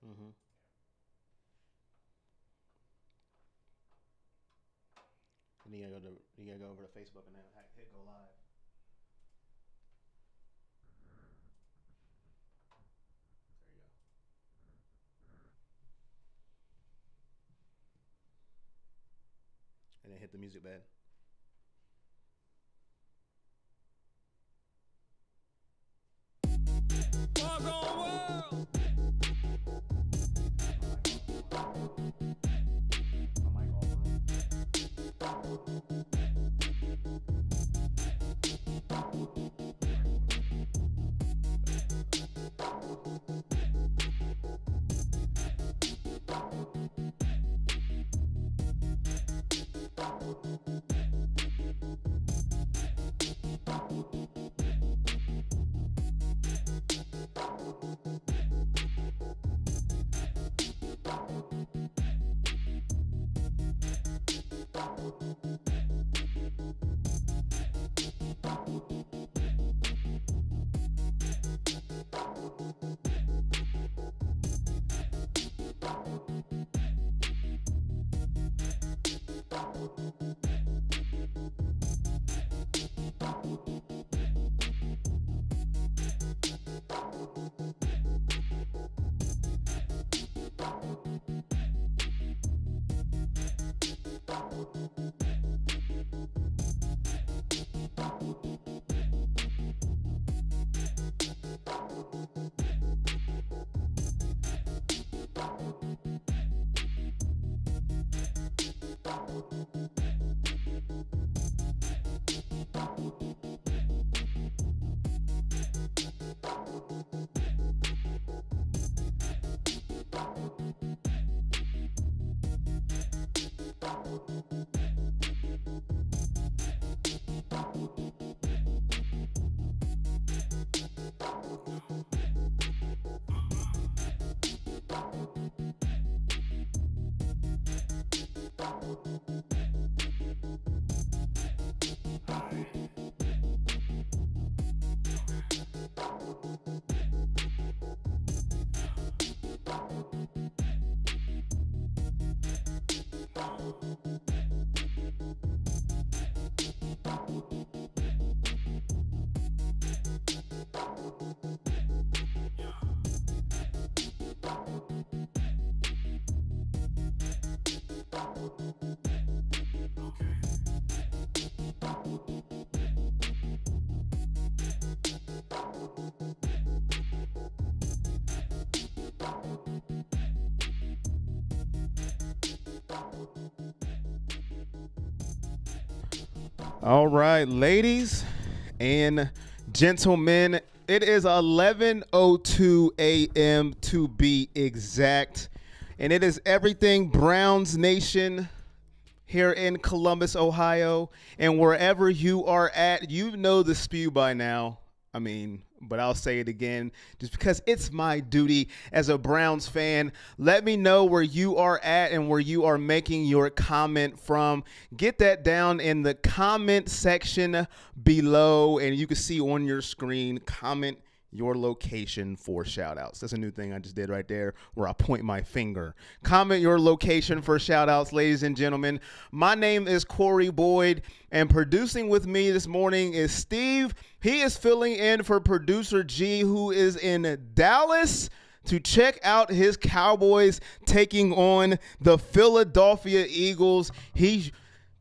Mm-hmm. And you gotta go over to Facebook and then hit go live. There you go. And then hit the music bed. All right, ladies and gentlemen, it is 11:02 a.m. to be exact, and it is everything Browns Nation here in Columbus, Ohio, and wherever you are at. You know the spew by now. I mean, but I'll say it again just because it's my duty as a Browns fan. Let me know where you are at and where you are making your comment from. Get that down in the comment section below, and you can see on your screen, comment your location for shout outs. That's a new thing I just did right there where I point my finger. Comment your location for shout outs, ladies and gentlemen. My name is Corey Boyd, and producing with me this morning is Steve. He is filling in for producer G, who is in Dallas to check out his Cowboys taking on the Philadelphia Eagles. He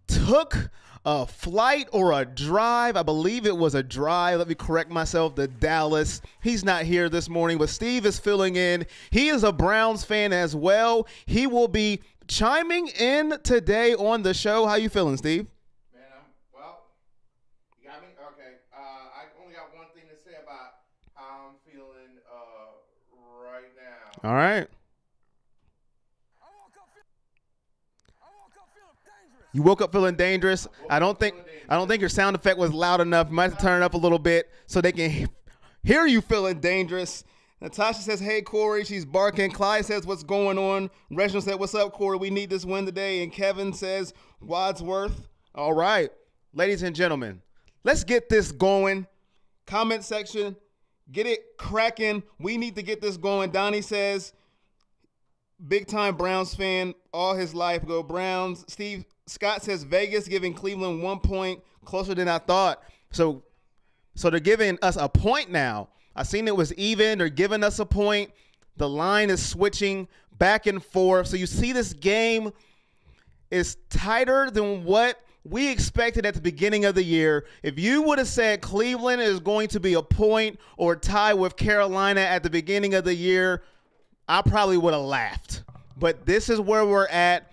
took a flight or a drive. I believe it was a drive. Let me correct myself. To Dallas. He's not here this morning, but Steve is filling in. He is a Browns fan as well. He will be chiming in today on the show. How you feeling, Steve? Man, well, you got me? Okay. I only got one thing to say about how I'm feeling right now. All right. You woke up feeling dangerous. I don't think your sound effect was loud enough. You might have to turn it up a little bit so they can hear you feeling dangerous. Natasha says, hey, Corey. She's barking. Clyde says, what's going on? Reginald said, what's up, Corey? We need this win today. And Kevin says, Wadsworth. All right. Ladies and gentlemen, let's get this going. Comment section, get it cracking. We need to get this going. Donnie says big time Browns fan all his life. Go Browns. Steve Scott says Vegas giving Cleveland 1 point, closer than I thought. So they're giving us a point now. I seen it was even. They're giving us a point. The line is switching back and forth. So you see this game is tighter than what we expected at the beginning of the year. If you would have said Cleveland is going to be a point or tie with Carolina at the beginning of the year, I probably would have laughed. But this is where we're at.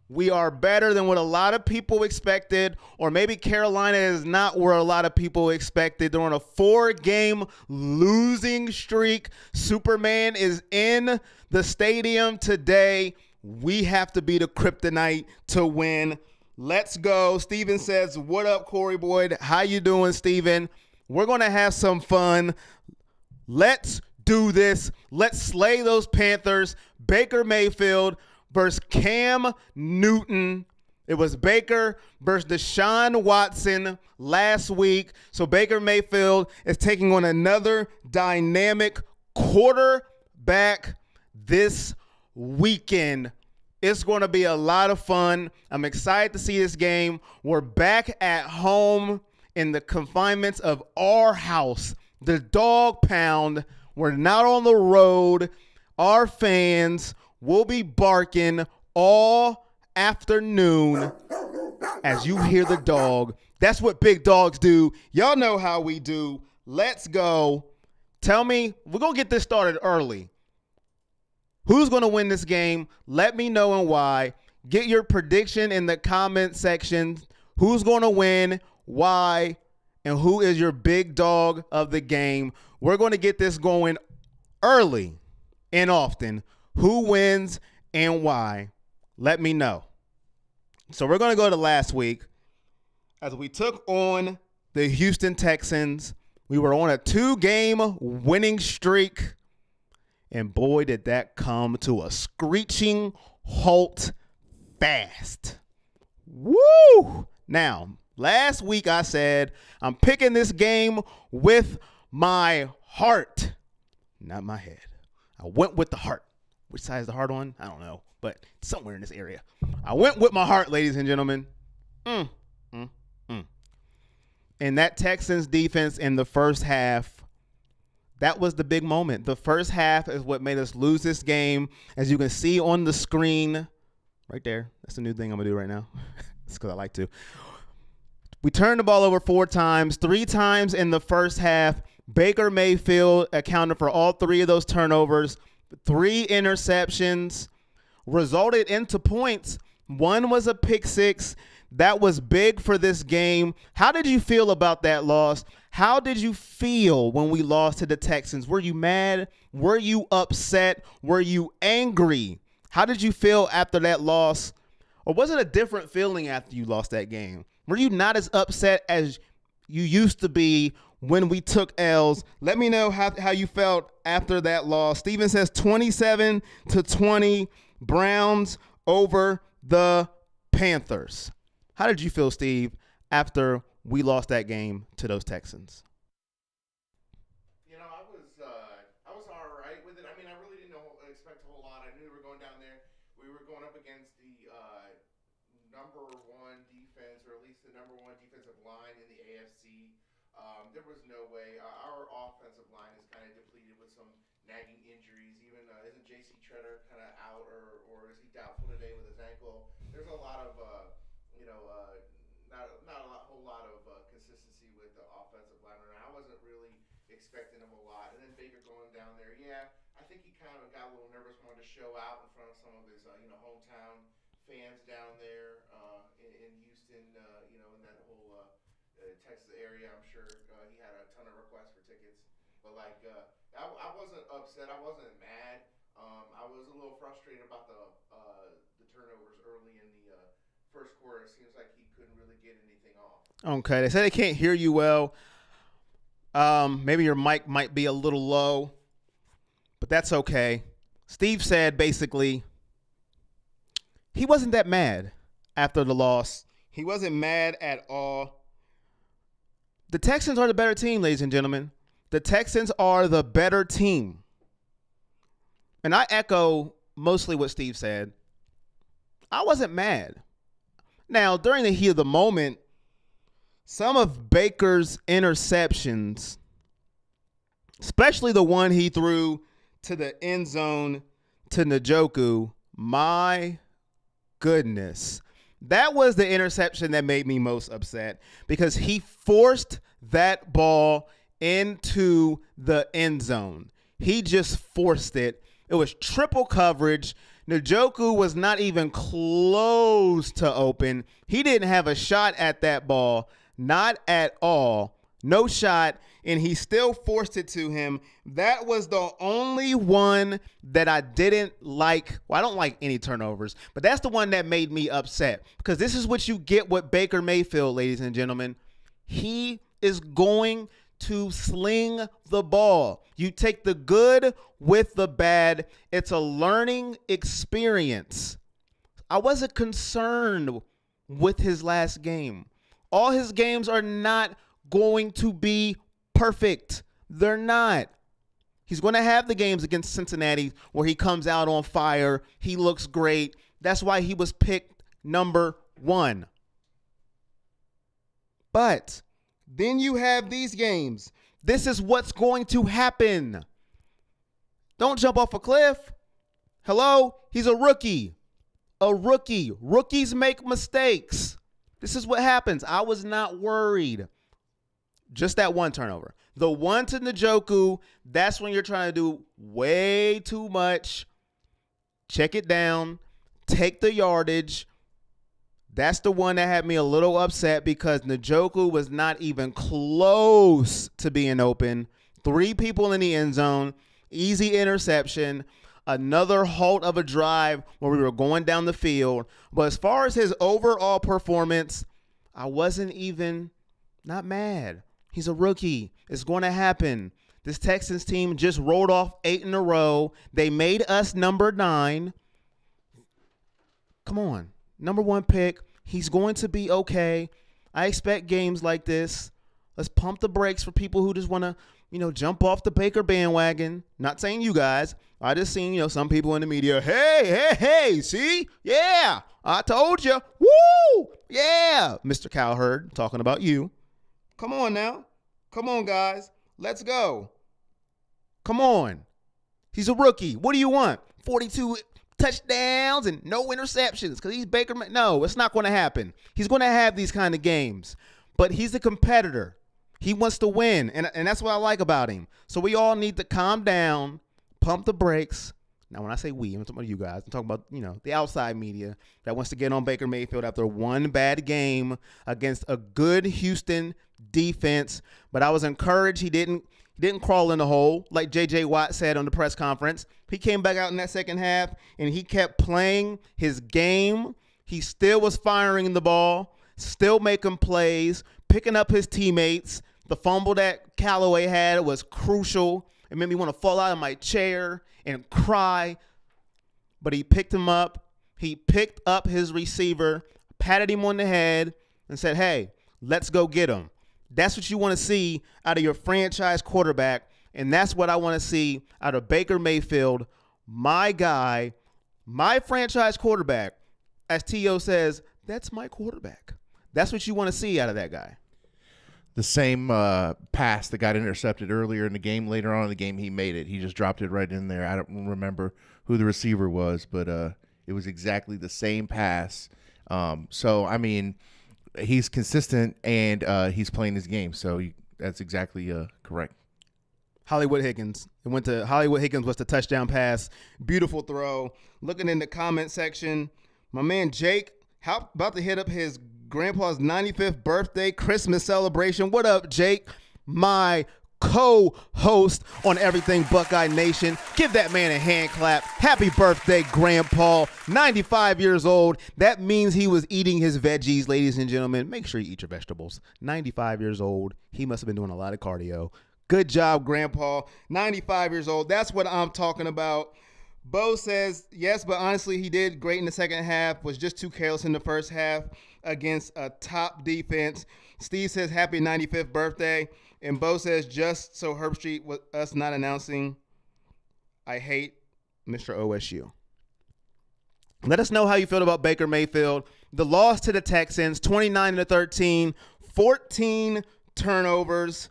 We are better than what a lot of people expected, or maybe Carolina is not where a lot of people expected. They're on a 4-game losing streak. Superman is in the stadium today. We have to be the kryptonite to win. Let's go. Steven says, what up, Corey Boyd? How you doing, Steven? We're going to have some fun. Let's do this. Let's slay those Panthers. Baker Mayfield versus Cam Newton. It was Baker versus Deshaun Watson last week. So Baker Mayfield is taking on another dynamic quarterback this weekend. It's going to be a lot of fun. I'm excited to see this game. We're back at home in the confinements of our house, the dog pound. We're not on the road. Our fans will be barking all afternoon as you hear the dog. That's what big dogs do. Y'all know how we do. Let's go. Tell me, we're going to get this started early. Who's going to win this game? Let me know and why. Get your prediction in the comment section. Who's going to win, why, and who is your big dog of the game? We're going to get this going early and often. Who wins and why? Let me know. So we're going to go to last week as we took on the Houston Texans. We were on a 2-game winning streak. And boy, did that come to a screeching halt fast. Woo! Now, last week I said I'm picking this game with my heart, not my head. I went with the heart. Which side is the heart on? I don't know, but somewhere in this area. I went with my heart, ladies and gentlemen. And that Texans defense in the first half, that was the big moment. The first half is what made us lose this game. As you can see on the screen right there. That's the new thing I'm going to do right now. It's because I like to. We turned the ball over 4 times, 3 times in the first half. Baker Mayfield accounted for all 3 of those turnovers. 3 interceptions resulted into points. 1 was a pick 6. That was big for this game. How did you feel about that loss? How did you feel when we lost to the Texans? Were you mad? Were you upset? Were you angry? How did you feel after that loss? Or was it a different feeling after you lost that game? Were you not as upset as you used to be when we took L's? Let me know how you felt after that loss. Steven says 27-20 Browns over the Panthers. How did you feel, Steve, after we lost that game to those Texans? You know, I was all right with it. I mean, I really didn't expect a whole lot. I knew we were going down there. We were going up against the number 1 defense, or at least the number 1 defensive line in the AFC. There was no way. Our offensive line is kind of depleted with some nagging injuries. Even isn't J.C. Treader kind of out, or is he doubtful today with his ankle? There's a lot of not a whole lot of consistency with the offensive line. And I wasn't really expecting him a lot. And then Baker going down there, yeah, I think he kind of got a little nervous, wanted to show out in front of some of his hometown fans down there in Houston. In that whole Texas area, I'm sure he had a ton of requests for tickets. But I wasn't upset. I wasn't mad. I was a little frustrated about the turnovers early in the first quarter. It seems like he couldn't really get anything off. Okay, they say they can't hear you well. Maybe your mic might be a little low, but that's okay. Steve said basically he wasn't that mad after the loss. He wasn't mad at all. The Texans are the better team, ladies and gentlemen. The Texans are the better team. And I echo mostly what Steve said. I wasn't mad. Now, during the heat of the moment, some of Baker's interceptions, especially the one he threw to the end zone to Njoku, my goodness. That was the interception that made me most upset because he forced that ball into the end zone. He just forced it. It was triple coverage. Njoku was not even close to open. He didn't have a shot at that ball, not at all. No shot, and he still forced it to him. That was the only one that I didn't like. Well, I don't like any turnovers, but that's the one that made me upset because this is what you get with Baker Mayfield, ladies and gentlemen. He is going to sling the ball. You take the good with the bad. It's a learning experience. I wasn't concerned with his last game. All his games are not going to be perfect. They're not. He's going to have the games against Cincinnati where he comes out on fire. He looks great. That's why he was picked number 1. But then you have these games. This is what's going to happen. Don't jump off a cliff. Hello? He's a rookie. A rookie. Rookies make mistakes. This is what happens. I was not worried. Just that one turnover. The one to Njoku, that's when you're trying to do way too much. Check it down. Take the yardage. That's the one that had me a little upset because Njoku was not even close to being open. 3 people in the end zone. Easy interception. Another halt of a drive where we were going down the field. But as far as his overall performance, I wasn't even not mad. He's a rookie. It's going to happen. This Texans team just rolled off 8 in a row. They made us number 9. Come on. Number 1 pick. He's going to be okay. I expect games like this. Let's pump the brakes for people who just want to, jump off the Baker bandwagon. Not saying you guys. I just seen, some people in the media. Hey, see? Yeah, I told you. Woo! Yeah. Mr. Cowherd talking about you. Come on now. Come on, guys. Let's go. Come on. He's a rookie. What do you want? 42 touchdowns and no interceptions because he's Baker. No, it's not going to happen. He's going to have these kind of games, but he's a competitor. He wants to win, and that's what I like about him. So we all need to calm down, pump the brakes. Now, when I say we, I'm talking about you guys. I'm talking about, the outside media that wants to get on Baker Mayfield after one bad game against a good Houston defense. But I was encouraged he didn't crawl in the hole like J.J. Watt said on the press conference. He came back out in that second half, and he kept playing his game. He still was firing the ball, still making plays, picking up his teammates. The fumble that Callaway had was crucial. It made me want to fall out of my chair and cry. But he picked him up. He picked up his receiver, patted him on the head, and said, hey, let's go get him. That's what you want to see out of your franchise quarterback, and that's what I want to see out of Baker Mayfield, my guy, my franchise quarterback. As T.O. says, that's my quarterback. That's what you want to see out of that guy. The same pass that got intercepted earlier in the game, later on in the game, he made it. He just dropped it right in there. I don't remember who the receiver was, but it was exactly the same pass. So, I mean, he's consistent, and he's playing his game. So that's exactly correct. Hollywood Higgins. It went to Hollywood Higgins was the touchdown pass. Beautiful throw. Looking in the comment section, my man Jake, how about to hit up his grandpa's 95th birthday Christmas celebration. What up, Jake? My co-host on Everything Buckeye Nation. Give that man a hand clap. Happy birthday, Grandpa. 95 years old. That means he was eating his veggies, ladies and gentlemen. Make sure you eat your vegetables. 95 years old. He must have been doing a lot of cardio. Good job, Grandpa. 95 years old. That's what I'm talking about. Bo says, yes, but honestly, he did great in the second half. Was just too careless in the first half against a top defense. Steve says, happy 95th birthday. And Bo says, just so Herb Street with us not announcing, I hate Mr. OSU. Let us know how you feel about Baker Mayfield. The loss to the Texans, 29-13, 14 turnovers.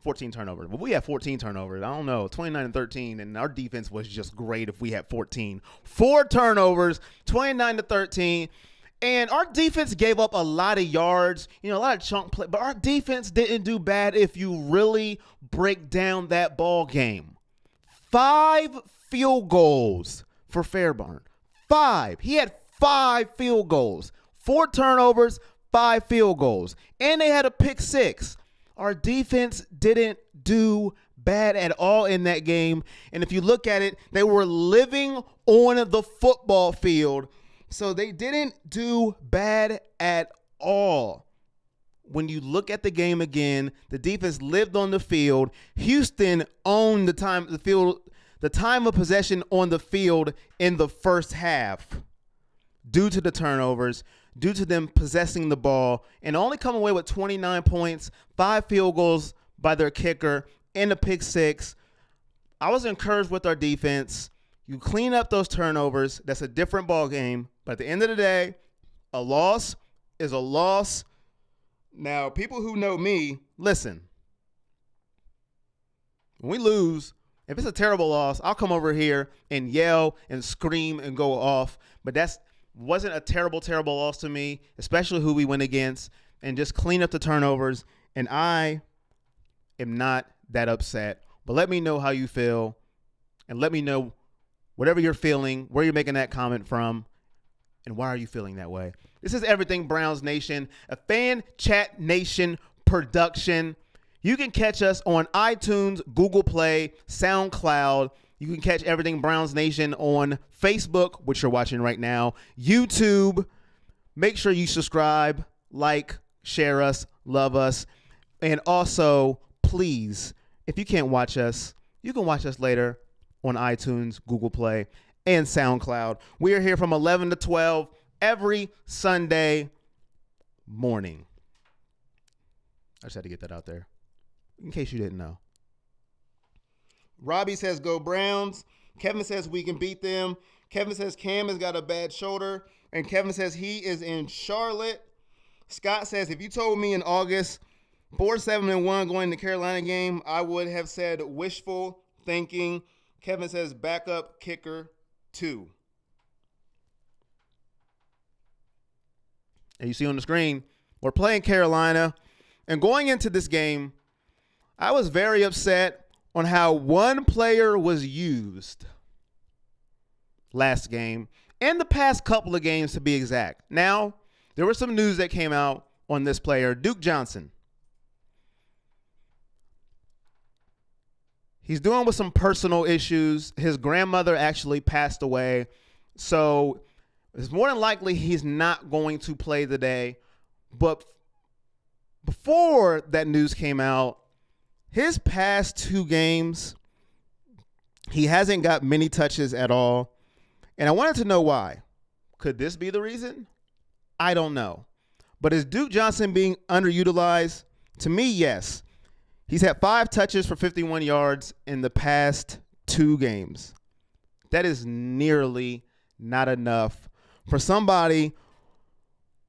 14 turnovers. Well, we had 14 turnovers. I don't know. 29-13, and our defense was just great if we had 14. 4 turnovers, 29-13. And our defense gave up a lot of yards, a lot of chunk play. But our defense didn't do bad if you really break down that ball game. 5 field goals for Fairbairn. 5. He had 5 field goals. 4 turnovers, 5 field goals. And they had a pick 6. Our defense didn't do bad at all in that game. And if you look at it, they were living on the football field. So they didn't do bad at all. When you look at the game again, the defense lived on the field. Houston owned the time of possession on the field in the first half due to the turnovers, due to them possessing the ball, and only come away with 29 points, 5 field goals by their kicker, and a pick 6. I was encouraged with our defense. You clean up those turnovers. That's a different ball game. But at the end of the day, a loss is a loss. Now, people who know me, listen. When we lose, if it's a terrible loss, I'll come over here and yell and scream and go off. But that wasn't a terrible loss to me, especially who we went against, and just clean up the turnovers. And I am not that upset. But let me know how you feel, and let me know whatever you're feeling, where you're making that comment from, and why are you feeling that way. This is Everything Browns Nation, a Fan Chat Nation production. You can catch us on iTunes, Google Play, SoundCloud. You can catch Everything Browns Nation on Facebook, which you're watching right now, YouTube. Make sure you subscribe, like, share us, love us. And also, please, if you can't watch us, you can watch us later on iTunes, Google Play, and SoundCloud. We are here from 11 to 12 every Sunday morning. I just had to get that out there in case you didn't know. Robbie says, go Browns. Kevin says we can beat them. Kevin says Cam has got a bad shoulder. And Kevin says he is in Charlotte. Scott says, if you told me in August 4-7-1 going to Carolina game, I would have said wishful thinking. Kevin says backup kicker 2. And you see on the screen, we're playing Carolina. And going into this game, I was very upset on how one player was used last game and the past couple of games, to be exact. Now, there was some news that came out on this player, Duke Johnson. He's dealing with some personal issues. His grandmother actually passed away. So it's more than likely he's not going to play today. But before that news came out, his past 2 games, he hasn't got many touches at all. And I wanted to know why. Could this be the reason? I don't know. But is Duke Johnson being underutilized? To me, yes. He's had 5 touches for 51 yards in the past 2 games. That is nearly not enough for somebody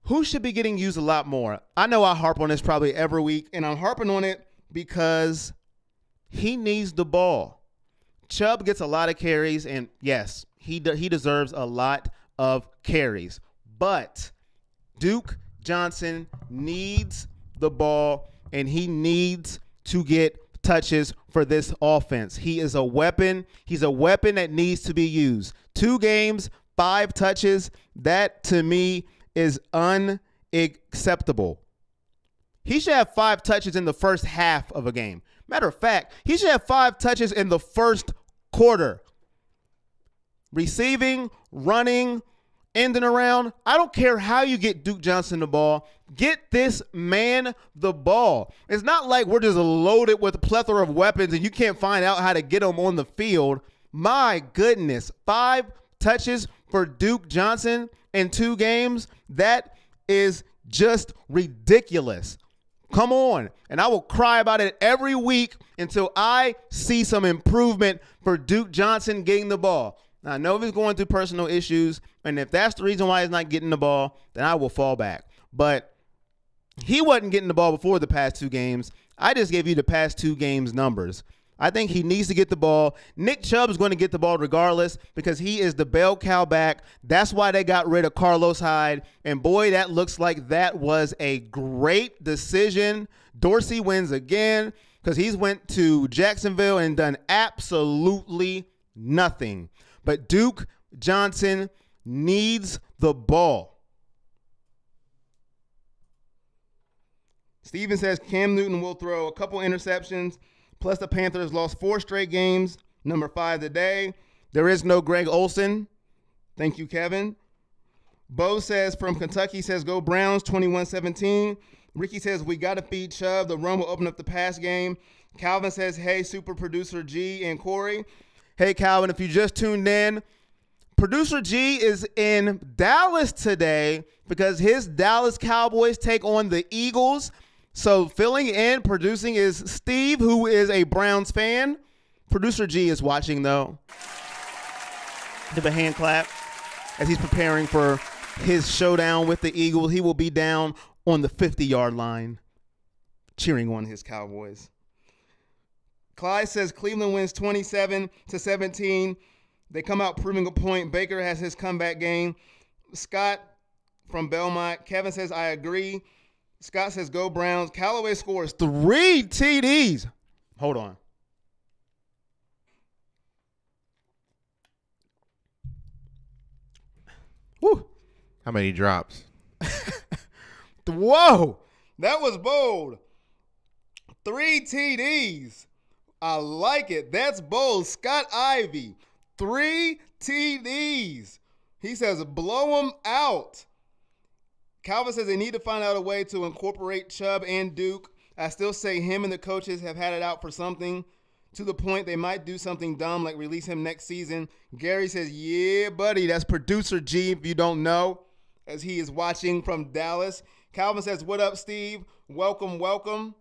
who should be getting used a lot more. I know I harp on this probably every week, and I'm harping on it because he needs the ball. Chubb gets a lot of carries, and yes, he deserves a lot of carries. But Duke Johnson needs the ball, and he needs to get touches for this offense. He is a weapon. He's a weapon that needs to be used. 2 games, 5 touches. That, to me, is unacceptable. He should have 5 touches in the first half of a game. Matter of fact, he should have 5 touches in the first quarter. Receiving, running, ending around. I don't care how you get Duke Johnson the ball. Get this man the ball. It's not like we're just loaded with a plethora of weapons and you can't find out how to get them on the field. My goodness. 5 touches for Duke Johnson in 2 games. That is just ridiculous. Come on. And I will cry about it every week until I see some improvement for Duke Johnson getting the ball. Now, I know if he's going through personal issues, and if that's the reason why he's not getting the ball, then I will fall back. But he wasn't getting the ball before the past 2 games. I just gave you the past 2 games numbers. I think he needs to get the ball. Nick Chubb is going to get the ball regardless because he is the bell cow back. That's why they got rid of Carlos Hyde. And boy, that looks like that was a great decision. Dorsey wins again because he's went to Jacksonville and done absolutely nothing. But Duke Johnson needs the ball. Steven says Cam Newton will throw a couple interceptions. Plus, the Panthers lost 4 straight games, number 5 today. There is no Greg Olsen. Thank you, Kevin. Bo says from Kentucky, says go Browns, 21-17. Ricky says we got to feed Chubb. The run will open up the pass game. Calvin says, hey, super producer G and Corey. Hey, Calvin, if you just tuned in, producer G is in Dallas today because his Dallas Cowboys take on the Eagles. So filling in, producing is Steve, who is a Browns fan. Producer G is watching, though. Give a hand clap as he's preparing for his showdown with the Eagles. He will be down on the 50-yard line cheering on his Cowboys. Clyde says Cleveland wins 27-17. They come out proving a point. Baker has his comeback game. Scott from Belmont. Kevin says, I agree. Scott says, go Browns. Callaway scores 3 TDs. Hold on. Woo. How many drops? Whoa. That was bold. 3 TDs. I like it. That's bold. Scott Ivy. 3 TDs. He says, blow them out. Calvin says they need to find out a way to incorporate Chubb and Duke. I still say him and the coaches have had it out for something, to the point they might do something dumb like release him next season. Gary says, yeah, buddy, that's producer G if you don't know, as he is watching from Dallas. Calvin says, what up, Steve? Welcome, welcome.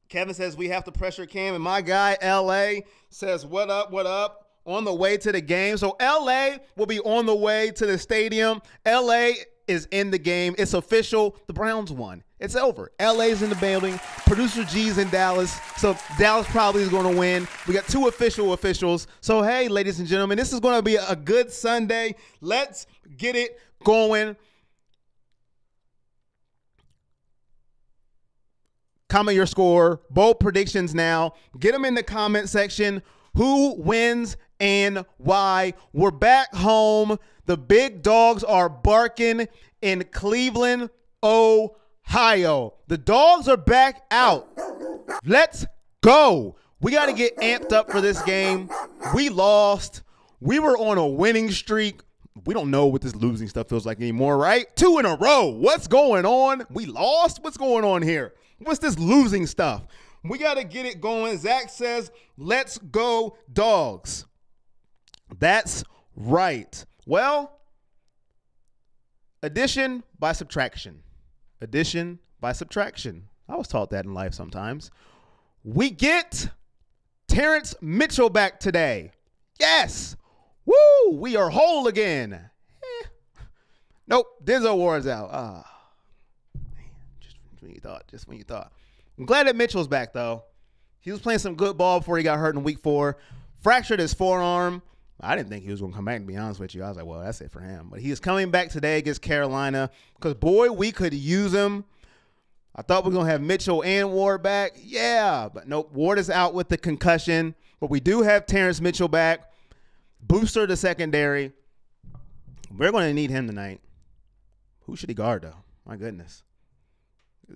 Kevin says we have to pressure Cam. And my guy, L.A., says, what up, on the way to the game. So L.A. will be on the way to the stadium. L.A. is in the game. It's official. The Browns won. It's over. LA's in the building. Producer G's in Dallas. So Dallas probably is going to win. We got 2 officials. So, hey, ladies and gentlemen, this is going to be a good Sunday. Let's get it going. Comment your score. Bold predictions now. Get them in the comment section. Who wins and why? We're back home. The big dogs are barking in Cleveland, Ohio. The dogs are back out. Let's go. We got to get amped up for this game. We lost. We were on a winning streak. We don't know what this losing stuff feels like anymore, right? 2 in a row. What's going on? We lost? What's going on here? What's this losing stuff? We got to get it going. Zach says, let's go, dogs. That's right. Well, addition by subtraction. Addition by subtraction. I was taught that in life sometimes. We get Terrence Mitchell back today. Yes. Woo! We are whole again. Nope. Denzel Ward's out. Man, just when you thought. I'm glad that Mitchell's back, though. He was playing some good ball before he got hurt in week 4. Fractured his forearm. I didn't think he was going to come back, to be honest with you. I was like, well, that's it for him. But he is coming back today against Carolina because, boy, we could use him. I thought we were going to have Mitchell and Ward back. Yeah, but nope. Ward is out with the concussion. But we do have Terrence Mitchell back. Booster the secondary. We're going to need him tonight. Who should he guard, though? My goodness.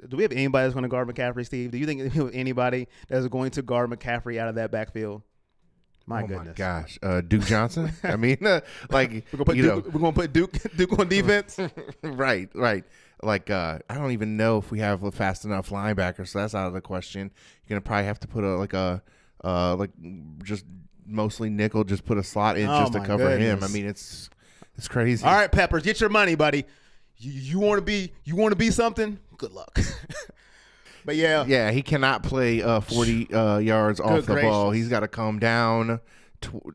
Do we have anybody that's going to guard McCaffrey, Steve? Do you think we have anybody that's going to guard McCaffrey out of that backfield? My goodness. My gosh. Duke Johnson? I mean, like, we're going to put Duke on defense? Right. Like, I don't even know if we have a fast enough linebacker, so that's out of the question. You're going to probably have to put just mostly nickel, just put a slot in just to cover him. I mean, it's crazy. All right, Peppers, get your money, buddy. You want to be something? Good luck. But yeah, he cannot play 40 yards off the ball. He's got to come down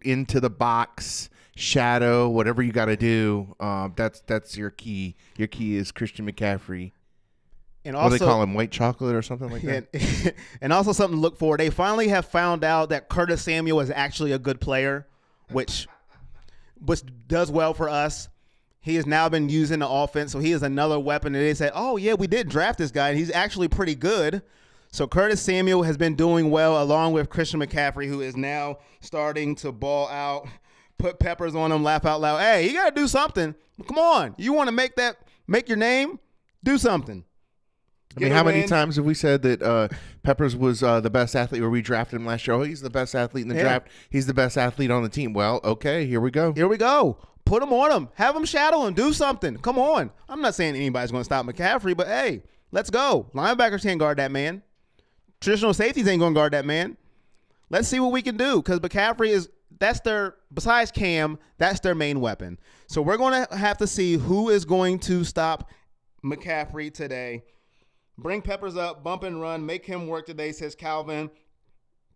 into the box, shadow, whatever you got to do. That's your key. Your key is Christian McCaffrey. And also, what do they call him, white chocolate or something like that? And also something to look for. They finally have found out that Curtis Samuel is actually a good player, which does well for us. He has now been using the offense, so he is another weapon. And they said, oh, yeah, we did draft this guy, and he's actually pretty good. So Curtis Samuel has been doing well, along with Christian McCaffrey, who is now starting to ball out, put peppers on him, laugh out loud. Hey, you got to do something. Come on. You want to make your name? Do something. I mean, how many times have we said that Peppers was the best athlete, or we drafted him last year? Oh, he's the best athlete in the draft. He's the best athlete on the team. Well, okay, here we go. Here we go. Put him on him. Have him shadow him. Do something. Come on. I'm not saying anybody's going to stop McCaffrey, but, hey, let's go. Linebackers can't guard that man. Traditional safeties ain't going to guard that man. Let's see what we can do, because McCaffrey besides Cam, that's their main weapon. So we're going to have to see who is going to stop McCaffrey today. Bring Peppers up, bump and run, make him work today, says Calvin.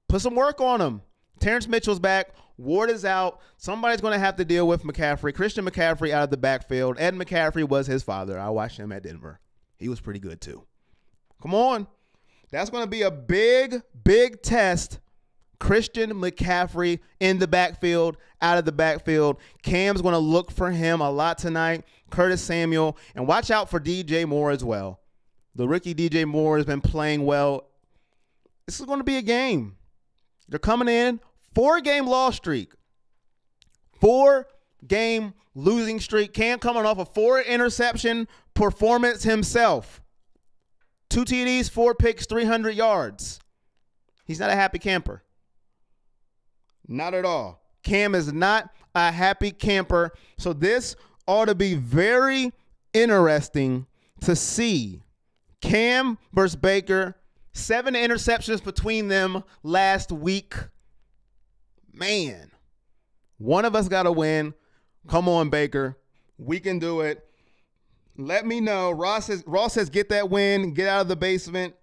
Put some work on him. Terrence Mitchell's back. Ward is out. Somebody's going to have to deal with McCaffrey. Christian McCaffrey out of the backfield. Ed McCaffrey was his father. I watched him at Denver. He was pretty good too. Come on. That's going to be a big, big test. Christian McCaffrey in the backfield, out of the backfield. Cam's going to look for him a lot tonight. Curtis Samuel. And watch out for DJ Moore as well. The rookie DJ Moore has been playing well. This is going to be a game. They're coming in 4-game loss streak. 4-game losing streak. Cam coming off a 4-interception performance himself. 2 TDs, 4 picks, 300 yards. He's not a happy camper. Not at all. Cam is not a happy camper. So this ought to be very interesting to see. Cam versus Baker, 7 interceptions between them last week. Man, one of us got to win. Come on, Baker. We can do it. Let me know. Ross says, get that win. Get out of the basement.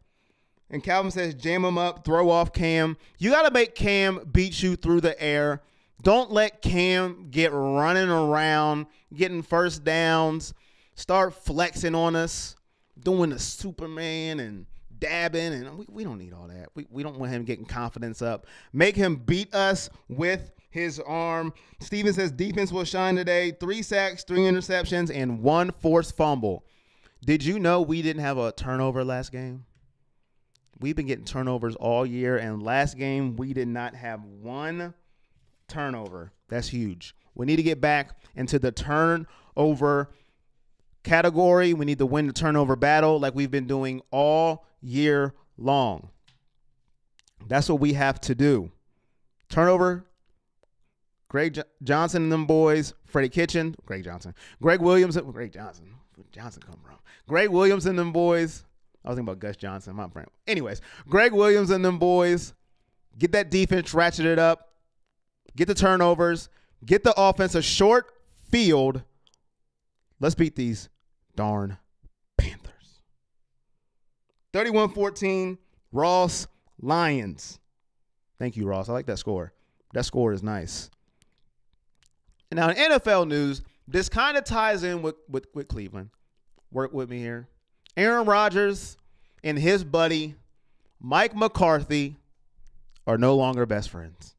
And Calvin says, jam him up. Throw off Cam. You got to make Cam beat you through the air. Don't let Cam get running around, getting first downs, start flexing on us, doing the Superman and dabbing, and we don't need all that. We don't want him getting confidence up. Make him beat us with his arm. Steven says defense will shine today. 3 sacks, 3 interceptions, and 1 forced fumble. Did you know we didn't have a turnover last game? We've been getting turnovers all year, and last game we did not have 1 turnover. That's huge. We need to get back into the turnover category. We need to win the turnover battle like we've been doing all year long. That's what we have to do. Turnover. Greg Johnson and them boys. Freddie Kitchen. Greg Johnson. Greg Williams. Greg Johnson. Where'd Johnson come from? Greg Williams and them boys. I was thinking about Gus Johnson. My friend. Anyways, Greg Williams and them boys. Get that defense ratcheted up. Get the turnovers. Get the offense a short field. Let's beat these darn Panthers. 31-14, Ross Lions. Thank you, Ross. I like that score. That score is nice. And now in NFL news, this kind of ties in with Cleveland. Work with me here. Aaron Rodgers and his buddy, Mike McCarthy, are no longer best friends.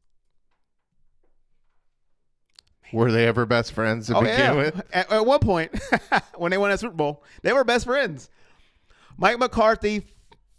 Were they ever best friends to begin with? At one point, when they won a Super Bowl, they were best friends. Mike McCarthy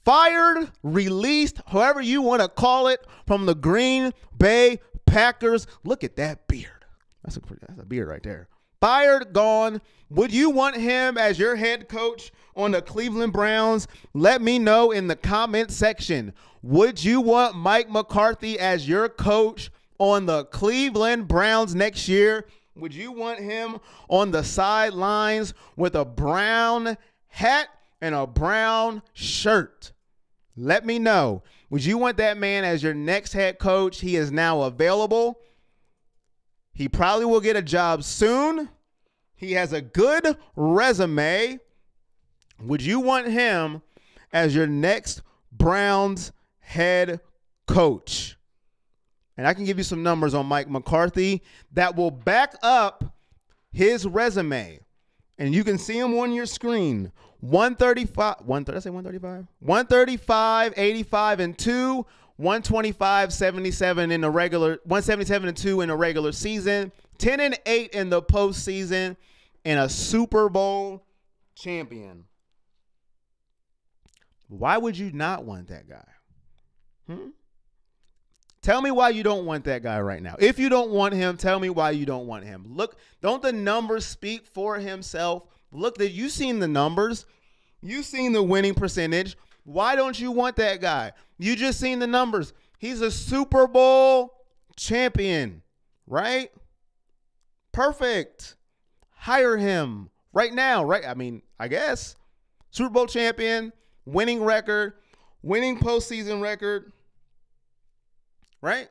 fired, released, however you want to call it, from the Green Bay Packers. Look at that beard. That's a beard right there. Fired, gone. Would you want him as your head coach on the Cleveland Browns? Let me know in the comment section. Would you want Mike McCarthy as your coach on the Cleveland Browns next year? Would you want him on the sidelines with a brown hat and a brown shirt? Let me know. Would you want that man as your next head coach? He is now available. He probably will get a job soon. He has a good resume. Would you want him as your next Browns head coach? And I can give you some numbers on Mike McCarthy that will back up his resume. And you can see him on your screen. 135, 85 and 2, 125, 77 in the regular, 177 and 2 in the regular season, 10 and 8 in the postseason, and a Super Bowl champion. Why would you not want that guy? Tell me why you don't want that guy right now. If you don't want him, tell me why you don't want him. Look, don't the numbers speak for himself? Look, that you've seen the numbers. You've seen the winning percentage. Why don't you want that guy? You just seen the numbers. He's a Super Bowl champion, right? Perfect. Hire him right now, right? I mean, I guess. Super Bowl champion, winning record, winning postseason record. Right?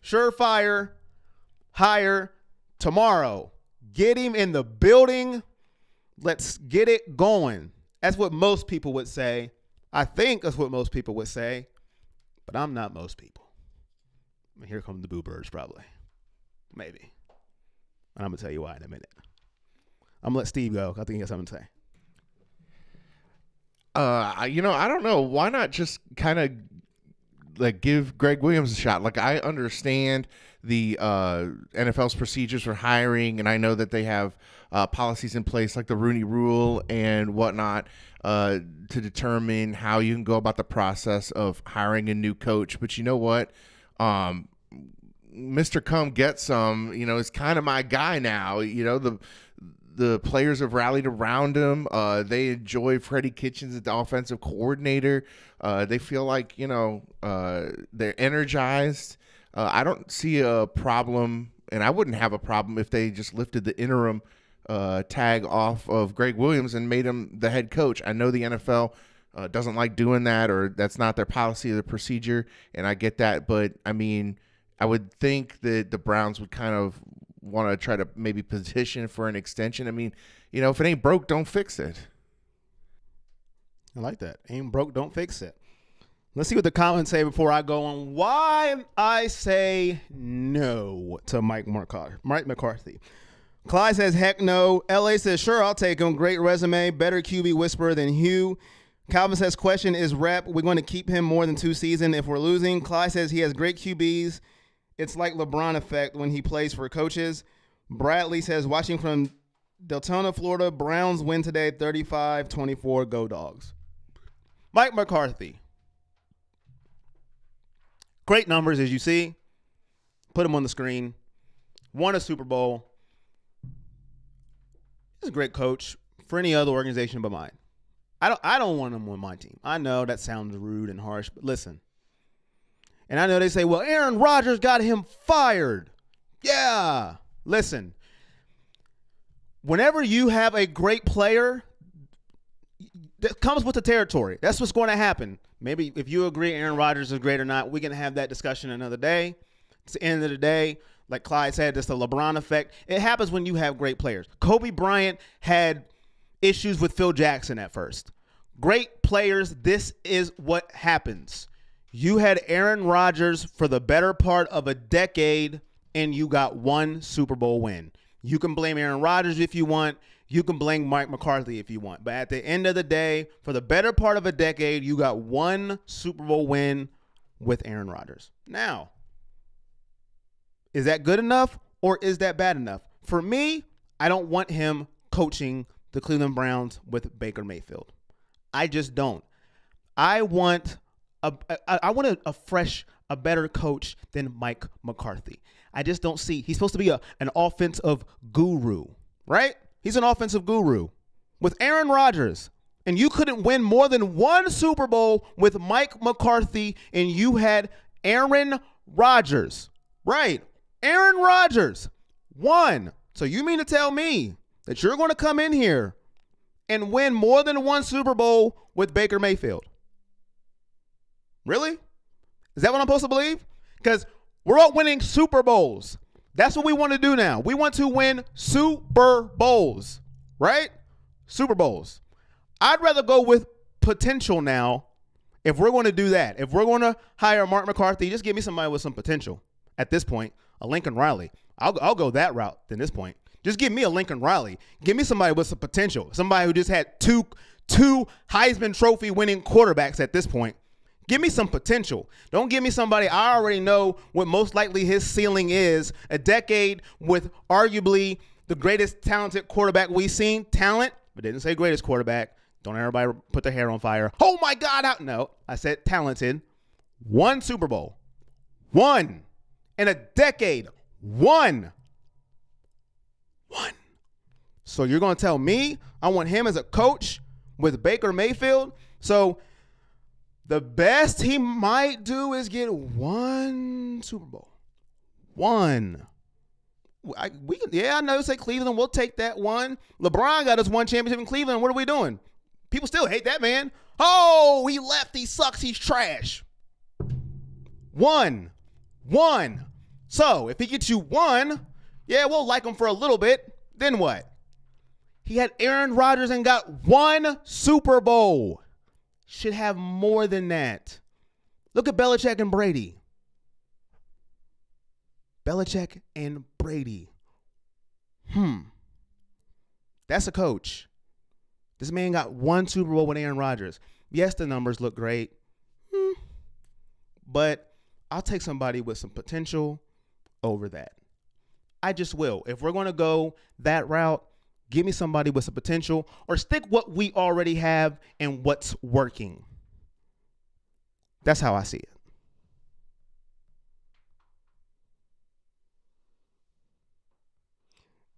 Surefire, hire tomorrow. Get him in the building. Let's get it going. That's what most people would say. I think that's what most people would say. But I'm not most people. Here come the boo birds, probably. Maybe. And I'm going to tell you why in a minute. I'm going to let Steve go. I think he has something to say. I don't know. Why not just kind of give Greg Williams a shot? Like, I understand the NFL's procedures for hiring, and I know that they have policies in place like the Rooney Rule and whatnot to determine how you can go about the process of hiring a new coach. But you know what? Mr. Come Get Some, is kind of my guy now. The players have rallied around him. They enjoy Freddie Kitchens as the offensive coordinator. They feel like, they're energized. I don't see a problem, and I wouldn't have a problem if they just lifted the interim tag off of Greg Williams and made him the head coach. I know the NFL doesn't like doing that, or that's not their policy or the procedure, and I get that. But, I mean, I would think that the Browns would kind of want to try to maybe petition for an extension. I mean, if it ain't broke, don't fix it. I like that. Ain't broke, don't fix it. Let's see what the comments say before I go on why I say no to Mike McCarthy. Clyde says, heck no. LA says, sure, I'll take him. Great resume. Better QB whisperer than Hugh. Calvin says, question is rep. We're going to keep him more than 2 seasons if we're losing. Clyde says he has great QBs. It's like LeBron effect when he plays for coaches. Bradley says, watching from Deltona, Florida, Browns win today, 35-24, go Dogs. Mike McCarthy. Great numbers, as you see. Put him on the screen. Won a Super Bowl. He's a great coach for any other organization but mine. I don't want him on my team. I know that sounds rude and harsh, but listen. And I know they say, well, Aaron Rodgers got him fired. Yeah. Listen. Whenever you have a great player, that comes with the territory. That's what's going to happen. Maybe if you agree Aaron Rodgers is great or not, we can have that discussion another day. It's the end of the day. Like Clyde said, it's the LeBron effect. It happens when you have great players. Kobe Bryant had issues with Phil Jackson at first. Great players, this is what happens. You had Aaron Rodgers for the better part of a decade, and you got 1 Super Bowl win. You can blame Aaron Rodgers if you want. You can blame Mike McCarthy if you want. But at the end of the day, for the better part of a decade, you got 1 Super Bowl win with Aaron Rodgers. Now, is that good enough or is that bad enough? For me, I don't want him coaching the Cleveland Browns with Baker Mayfield. I just don't. I want a fresh, a better coach than Mike McCarthy. I just don't see. He's supposed to be an offensive guru, right? He's an offensive guru with Aaron Rodgers. And you couldn't win more than 1 Super Bowl with Mike McCarthy, and you had Aaron Rodgers. Right. Aaron Rodgers won. So you mean to tell me that you're going to come in here and win more than 1 Super Bowl with Baker Mayfield? Really? Is that what I'm supposed to believe? Because we're all winning Super Bowls. That's what we want to do now. We want to win Super Bowls, right? Super Bowls. I'd rather go with potential now If we're going to do that, if we're going to hire Mark McCarthy, just give me somebody with some potential. At this point, a Lincoln Riley. I'll go that route at this point. Just give me a Lincoln Riley. Give me somebody with some potential. Somebody who just had two Heisman Trophy winning quarterbacks at this point. Give me some potential. Don't give me somebody I already know what most likely his ceiling is. A decade with arguably the greatest talented quarterback we've seen. Talent, but didn't say greatest quarterback. Don't everybody put their hair on fire. Oh, my God. No, I said talented. 1 Super Bowl. 1. In a decade. 1. So you're going to tell me I want him as a coach with Baker Mayfield? So the best he might do is get 1 Super Bowl. 1. I know you say Cleveland. We'll take that 1. LeBron got us 1 championship in Cleveland. What are we doing? People still hate that man. Oh, he left. He sucks. He's trash. 1. So if he gets you 1, yeah, we'll like him for a little bit. Then what? He had Aaron Rodgers and got 1 Super Bowl. Should have more than that. Look at Belichick and Brady. Belichick and Brady. That's a coach. This man got 1 Super Bowl with Aaron Rodgers. Yes, the numbers look great. But I'll take somebody with some potential over that. I just will. If we're going to go that route, give me somebody with some potential or stick what we already have and what's working. That's how I see it.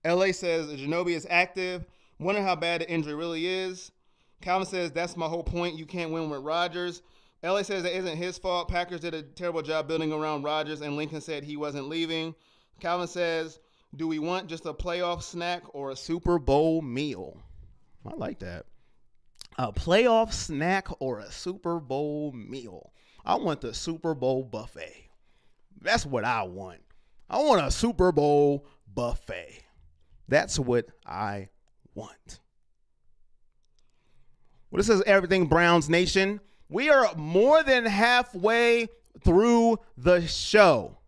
LA says Ginobili is active. Wonder how bad the injury really is. Calvin says that's my whole point. You can't win with Rodgers. LA says that isn't his fault. Packers did a terrible job building around Rodgers, and Lincoln said he wasn't leaving. Calvin says, do we want just a playoff snack or a Super Bowl meal? I like that. A playoff snack or a Super Bowl meal. I want the Super Bowl buffet. That's what I want. I want a Super Bowl buffet. That's what I want. Well, this is Everything Browns Nation. We are more than halfway through the show.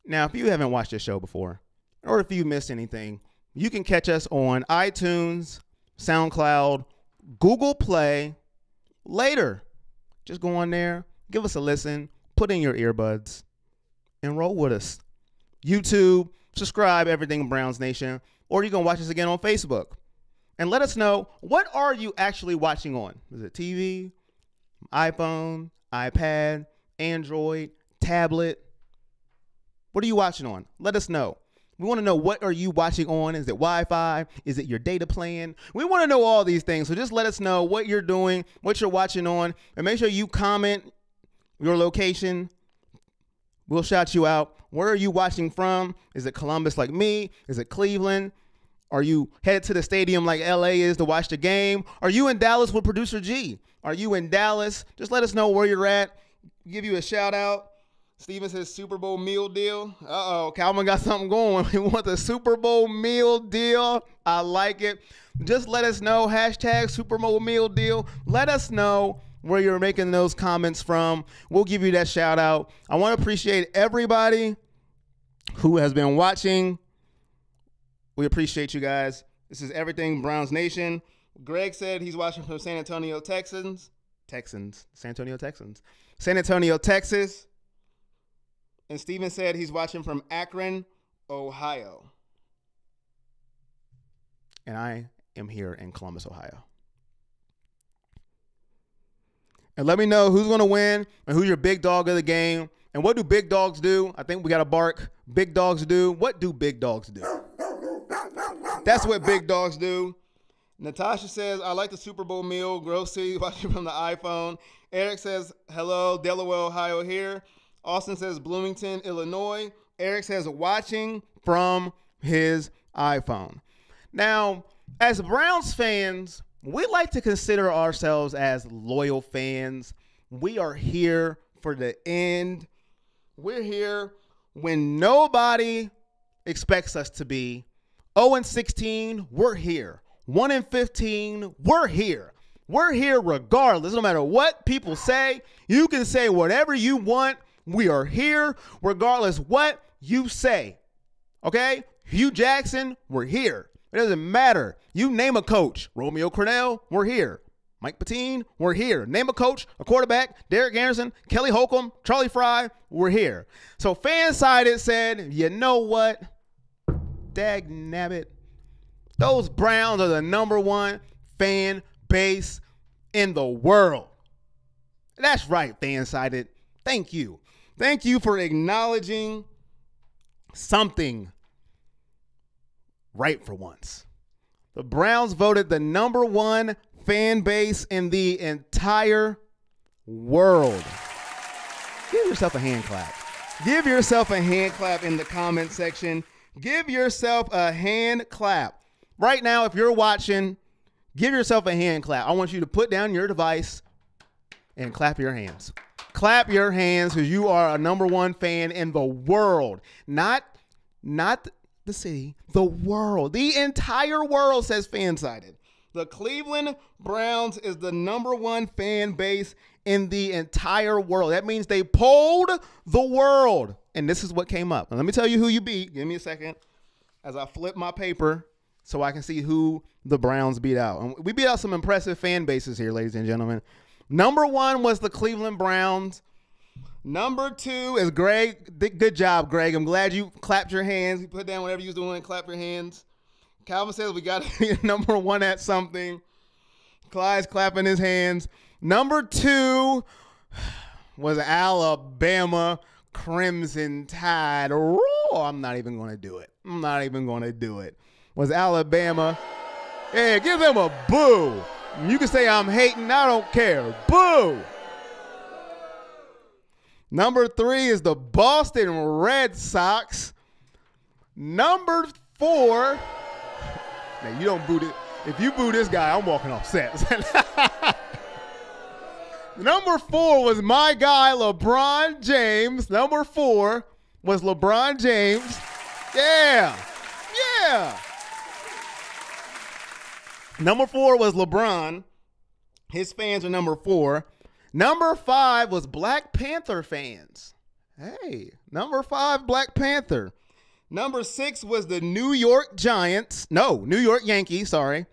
Now, if you haven't watched this show before, or if you missed anything, you can catch us on iTunes, SoundCloud, Google Play later. Just go on there, give us a listen, put in your earbuds, and roll with us. YouTube, subscribe, Everything Browns Nation, or you can watch us again on Facebook. And let us know, what are you actually watching on? Is it TV, iPhone, iPad, Android, tablet? What are you watching on? Let us know. We want to know, what are you watching on? Is it Wi-Fi? Is it your data plan? We want to know all these things. So just let us know what you're doing, what you're watching on, and make sure you comment your location. We'll shout you out. Where are you watching from? Is it Columbus like me? Is it Cleveland? Are you headed to the stadium like LA is to watch the game? Are you in Dallas with Producer G? Are you in Dallas? Just let us know where you're at. Give you a shout out. Steven says Super Bowl meal deal. Uh-oh, Calvin got something going. We want the Super Bowl meal deal. I like it. Just let us know. Hashtag Super Bowl meal deal. Let us know where you're making those comments from. We'll give you that shout out. I want to appreciate everybody who has been watching. We appreciate you guys. This is Everything Browns Nation. Greg said he's watching from San Antonio, Texas. San Antonio, Texas. And Steven said he's watching from Akron, Ohio. And I am here in Columbus, Ohio. And let me know who's going to win and who's your big dog of the game. And what do big dogs do? I think we got to bark. Big dogs do. What do big dogs do? That's what big dogs do. Natasha says, I like the Super Bowl meal. Grove City, watching from the iPhone. Eric says, hello, Delaware, Ohio here. Austin says, Bloomington, Illinois. Eric says, watching from his iPhone. Now, as Browns fans, we like to consider ourselves as loyal fans. We are here for the end. We're here when nobody expects us to be. 0-16, we're here. 1-15, we're here. We're here regardless. No matter what people say, you can say whatever you want. We are here regardless what you say. Okay? Hugh Jackson, we're here. It doesn't matter. You name a coach. Romeo Crennel, we're here. Mike Patine, we're here. Name a coach, a quarterback, Derek Anderson, Kelly Holcomb, Charlie Fry, we're here. So Fansided said, you know what? Dag nabbit. Those Browns are the #1 fan base in the world. That's right, Fansided. Thank you. Thank you for acknowledging something right for once. The Browns voted the #1 fan base in the entire world. Give yourself a hand clap. Give yourself a hand clap in the comment section. Give yourself a hand clap. Right now, if you're watching, give yourself a hand clap. I want you to put down your device and clap your hands. Clap your hands because you are a #1 fan in the world. Not the city, the world. The entire world, says Fansided. The Cleveland Browns is the #1 fan base in the entire world. That means they polled the world. And this is what came up. Now, let me tell you who you beat. Give me a second as I flip my paper so I can see who the Browns beat out. And we beat out some impressive fan bases here, ladies and gentlemen. #1 was the Cleveland Browns. #2 is Greg. Good job, Greg. I'm glad you clapped your hands. You put down whatever you was doing and clap your hands. Calvin says we got to be #1 at something. Clyde's clapping his hands. #2 was Alabama Crimson Tide. Oh, I'm not even going to do it. I'm not even going to do it. Was Alabama. Hey, give them a boo. You can say I'm hating. I don't care. Boo. #3 is the Boston Red Sox. #4. Now, you don't boo it. If you boo this guy, I'm walking off set. #4 was my guy, LeBron James. #4 was LeBron James. Yeah. Yeah. #4 was LeBron. His fans are #4. #5 was Black Panther fans. Hey, #5, Black Panther. #6 was the New York Giants. No, New York Yankees, sorry.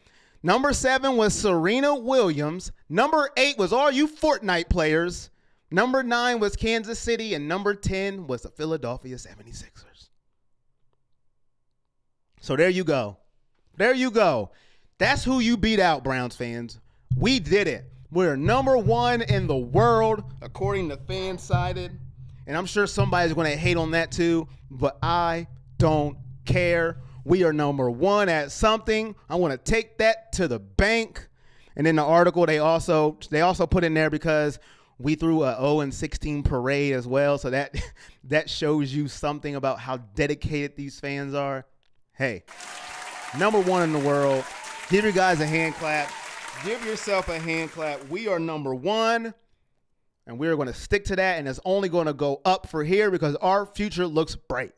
#7 was Serena Williams. #8 was all you Fortnite players. #9 was Kansas City. And #10 was the Philadelphia 76ers. So there you go. There you go. That's who you beat out, Browns fans. We did it. We're #1 in the world, according to Fansided. And I'm sure somebody's going to hate on that too, but I don't care. We are #1 at something. I want to take that to the bank. And in the article, they also put in there because we threw a 0-16 parade as well. So that shows you something about how dedicated these fans are. Hey, #1 in the world. Give you guys a hand clap. Give yourself a hand clap. We are #1, and we're going to stick to that, and it's only going to go up for here because our future looks bright.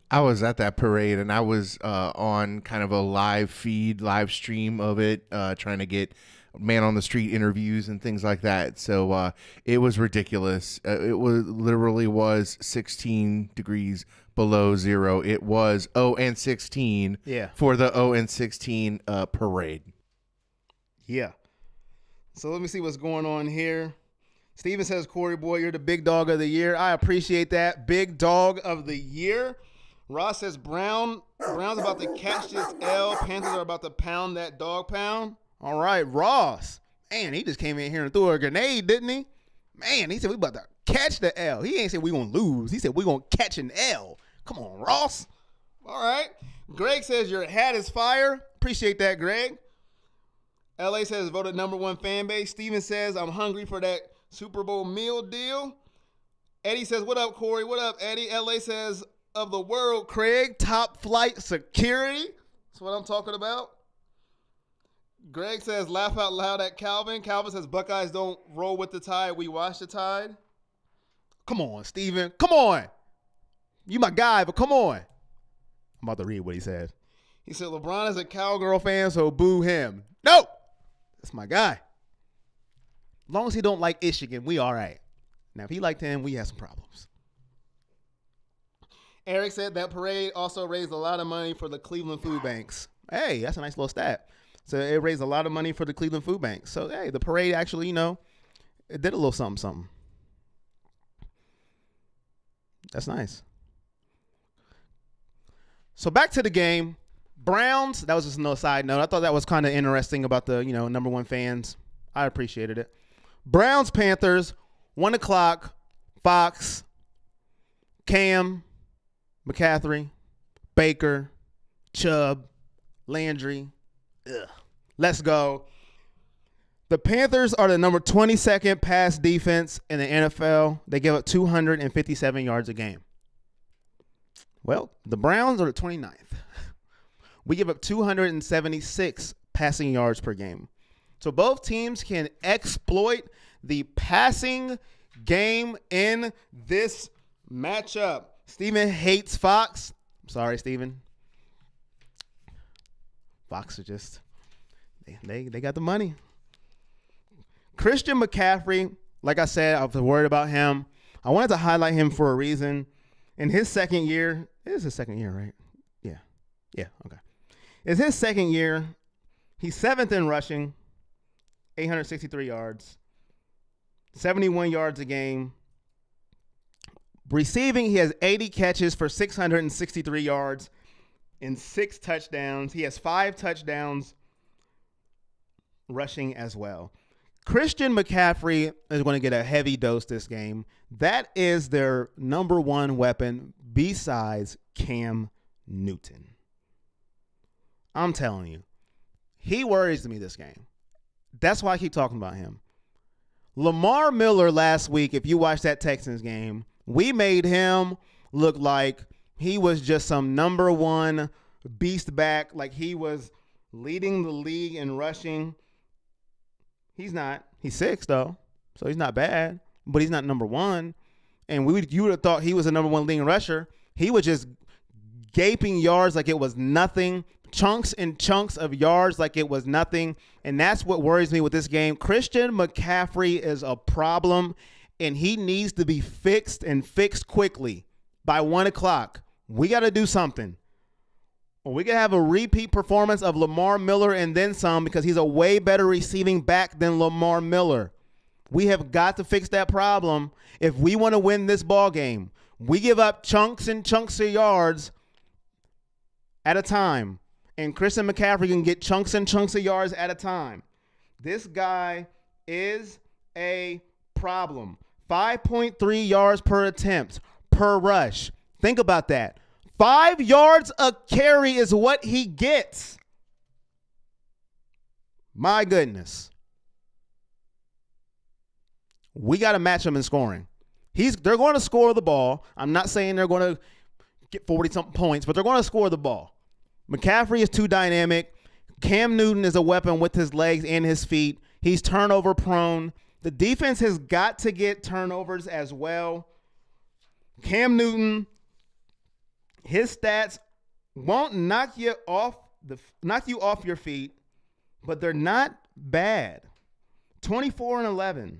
I was at that parade, and I was on kind of a live stream of it, trying to get man on the street interviews and things like that. So it was ridiculous. It literally was 16 degrees below zero. It was 0-16 for the 0-16 parade. Yeah. So let me see what's going on here. Steven says, Corey boy, you're the big dog of the year. I appreciate that. Big dog of the year. Ross says, Browns about to catch this L. Panthers are about to pound that dog pound. All right, Ross. Man, he just came in here and threw a grenade, didn't he? Man, he said we about to catch the L. He ain't said we going to lose. He said we going to catch an L. Come on, Ross. All right. Greg says your hat is fire. Appreciate that, Greg. LA says voted #1 fan base. Steven says I'm hungry for that Super Bowl meal deal. Eddie says, what up, Corey? What up, Eddie? LA says of the world, Craig, top flight security. That's what I'm talking about. Greg says laugh out loud at Calvin. Calvin says Buckeyes don't roll with the tide. We watch the tide. Come on, Steven. Come on. You my guy, but come on. I'm about to read what he said. He said LeBron is a cowgirl fan, so boo him. No. That's my guy. As long as he don't like Michigan, we all right. Now, if he liked him, we have some problems. Eric said that parade also raised a lot of money for the Cleveland food banks. Hey, that's a nice little stat. So it raised a lot of money for the Cleveland food banks. So, hey, the parade actually, it did a little something. That's nice. So back to the game. Browns, that was just another side note. I thought that was kind of interesting about the, number one fans. I appreciated it. Browns, Panthers, 1 o'clock, Fox, Cam, McCaffrey, Baker, Chubb, Landry. Ugh. Let's go. The Panthers are the number 22nd pass defense in the NFL. They give up 257 yards a game. Well, the Browns are the 29th. We give up 276 passing yards per game. So both teams can exploit the passing game in this matchup. Steven hates Fox. I'm sorry, Steven. Fox are just, they got the money. Christian McCaffrey, like I said, I was worried about him. I wanted to highlight him for a reason. In his second year, it is his second year, right? Yeah, okay. It's his second year. He's 7th in rushing, 863 yards, 71 yards a game. Receiving, he has 80 catches for 663 yards and 6 touchdowns. He has 5 touchdowns rushing as well. Christian McCaffrey is going to get a heavy dose this game. That is their number one weapon besides Cam Newton. I'm telling you, he worries me this game. That's why I keep talking about him. Lamar Miller last week, if you watched that Texans game, we made him look like he was just some number one beast back, like he was leading the league in rushing. He's not. He's 6, though, so he's not bad, but he's not number one. And you would have thought he was a number one leading rusher. He was just gaping yards like it was nothing, chunks and chunks of yards like it was nothing, and that's what worries me with this game. Christian McCaffrey is a problem, and he needs to be fixed and fixed quickly by 1 o'clock. We got to do something. Or we can have a repeat performance of Lamar Miller and then some, because he's a way better receiving back than Lamar Miller. We have got to fix that problem if we want to win this ball game. We give up chunks and chunks of yards at a time, and Christian McCaffrey can get chunks and chunks of yards at a time. This guy is a problem. 5.3 yards per attempt per rush. Think about that. 5 yards a carry is what he gets. My goodness. We got to match him in scoring. They're going to score the ball. I'm not saying they're going to get 40-something points, but they're going to score the ball. McCaffrey is too dynamic. Cam Newton is a weapon with his legs and his feet. He's turnover prone. The defense has got to get turnovers as well. Cam Newton, his stats won't knock you off your feet, but they're not bad. 24-11.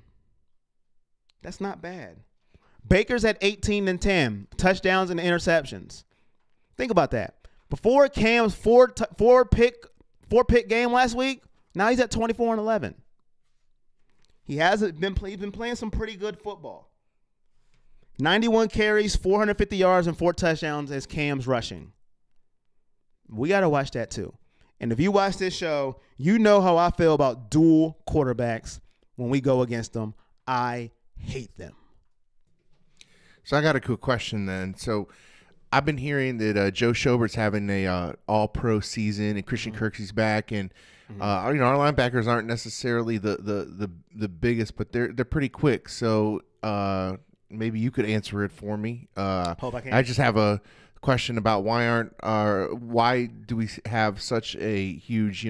That's not bad. Baker's at 18-10, touchdowns and interceptions. Think about that. Before Cam's four pick game last week, now he's at 24-11. He's been playing some pretty good football. 91 carries, 450 yards, and 4 touchdowns as Cam's rushing. We got to watch that too. And if you watch this show, you know how I feel about dual quarterbacks when we go against them. I hate them. So I got a quick question then. So I've been hearing that Joe Schobert's having a all-pro season, and Christian Kirksey's back, and our linebackers aren't necessarily the biggest, but they're pretty quick. So maybe you could answer it for me. Hope I can. I just have a question about why do we have such a huge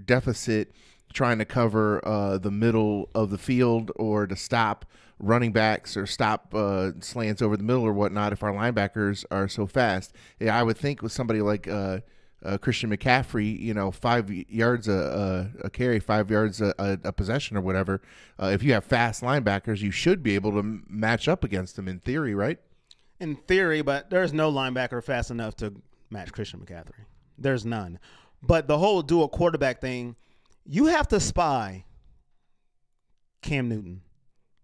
deficit trying to cover the middle of the field, or to stop running backs or stop slants over the middle or whatnot if our linebackers are so fast. Yeah, I would think with somebody like Christian McCaffrey, 5 yards a carry, 5 yards a possession or whatever. If you have fast linebackers, you should be able to match up against them in theory, right? In theory, but there's no linebacker fast enough to match Christian McCaffrey. There's none. But the whole dual quarterback thing, you have to spy Cam Newton.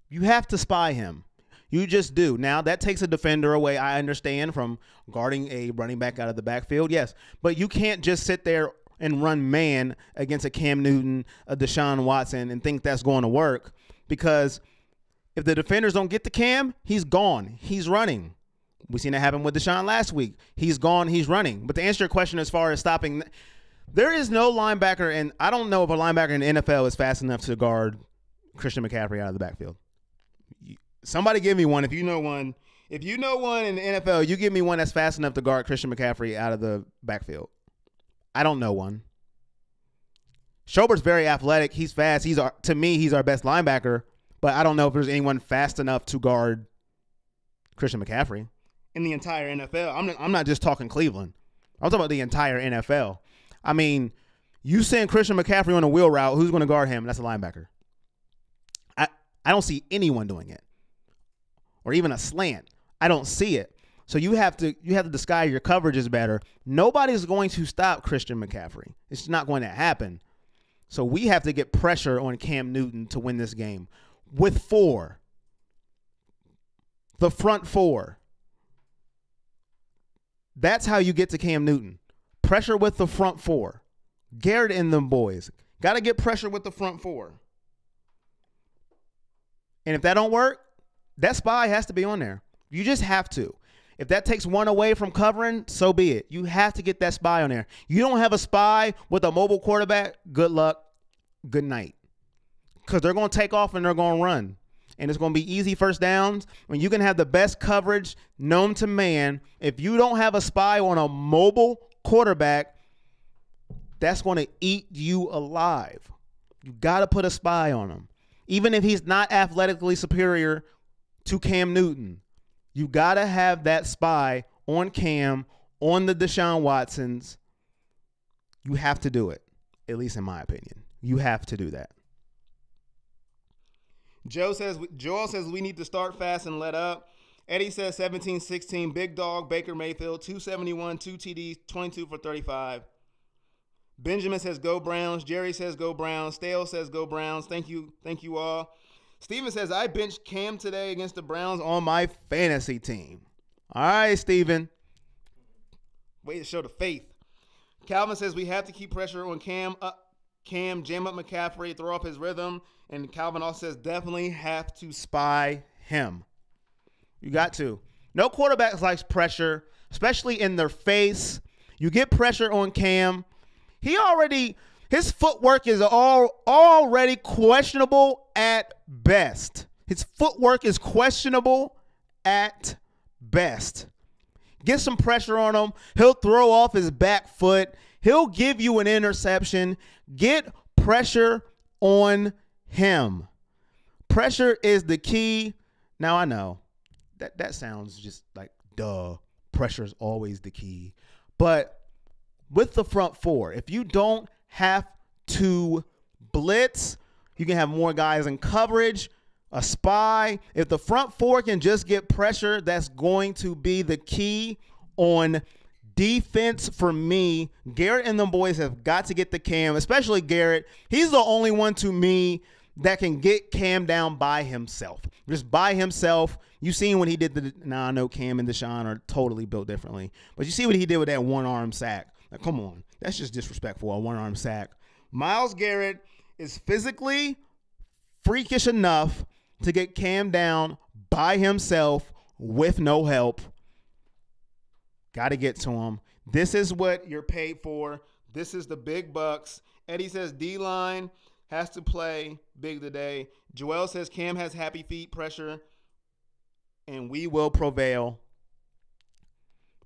You have to spy him. You just do. Now, that takes a defender away, I understand, from guarding a running back out of the backfield, yes. But you can't just sit there and run man against a Cam Newton, a Deshaun Watson, and think that's going to work, because if the defenders don't get to Cam, he's gone. He's running. We've seen that happen with Deshaun last week. He's gone. He's running. But to answer your question as far as stopping, there is no linebacker, and I don't know if a linebacker in the NFL is fast enough to guard Christian McCaffrey out of the backfield. Somebody give me one. If you know one in the NFL, you give me one that's fast enough to guard Christian McCaffrey out of the backfield. I don't know one. Schobert's very athletic. He's fast. To me, he's our best linebacker, but I don't know if there's anyone fast enough to guard Christian McCaffrey in the entire NFL. I'm not just talking Cleveland. I'm talking about the entire NFL. I mean, you send Christian McCaffrey on a wheel route, who's going to guard him? That's a linebacker. I don't see anyone doing it. Or even a slant. I don't see it. So you have to disguise your coverages better. Nobody's going to stop Christian McCaffrey. It's not going to happen. So we have to get pressure on Cam Newton to win this game. With 4. The front 4. That's how you get to Cam Newton. Pressure with the front 4. Garrett and them boys. Got to get pressure with the front 4. And if that don't work, that spy has to be on there. You just have to. If that takes one away from covering, so be it. You have to get that spy on there. You don't have a spy with a mobile quarterback, good luck, good night. Because they're going to take off and they're going to run. And it's going to be easy first downs. When you can have the best coverage known to man, if you don't have a spy on a mobile quarterback, that's going to eat you alive. You got to put a spy on him. Even if he's not athletically superior to Cam Newton, you got to have that spy on Cam, on the Deshaun Watsons. You have to do it, at least in my opinion. You have to do that. Joel says we need to start fast and let up. Eddie says 17-16, big dog, Baker Mayfield, 271, 2 TDs, 22 for 35. Benjamin says go Browns. Jerry says go Browns. Stale says go Browns. Thank you all. Steven says I benched Cam today against the Browns on my fantasy team. All right, Steven. Way to show the faith. Calvin says we have to keep pressure on Cam, jam up McCaffrey, throw off his rhythm. And Calvin also says definitely have to spy him. You got to. No quarterback likes pressure, especially in their face. You get pressure on Cam. His footwork is already questionable at best. His footwork is questionable at best. Get some pressure on him. He'll throw off his back foot. He'll give you an interception. Get pressure on him. Pressure is the key. Now I know that sounds just like duh. Pressure is always the key. But with the front 4, if you don't have to blitz, you can have more guys in coverage, a spy. If the front 4 can just get pressure, that's going to be the key on defense for me. Garrett and them boys have got to get the Cam, especially Garrett. He's the only one to me that can get Cam down by himself. Just by himself. You seen what he did. I know Cam and Deshaun are totally built differently, but you see what he did with that one-arm sack. Like, come on. That's just disrespectful, a one-arm sack. Myles Garrett is physically freakish enough to get Cam down by himself with no help. Got to get to him. This is what you're paid for. This is the big bucks. Eddie says D-line has to play big today. Joel says Cam has happy feet pressure, and we will prevail.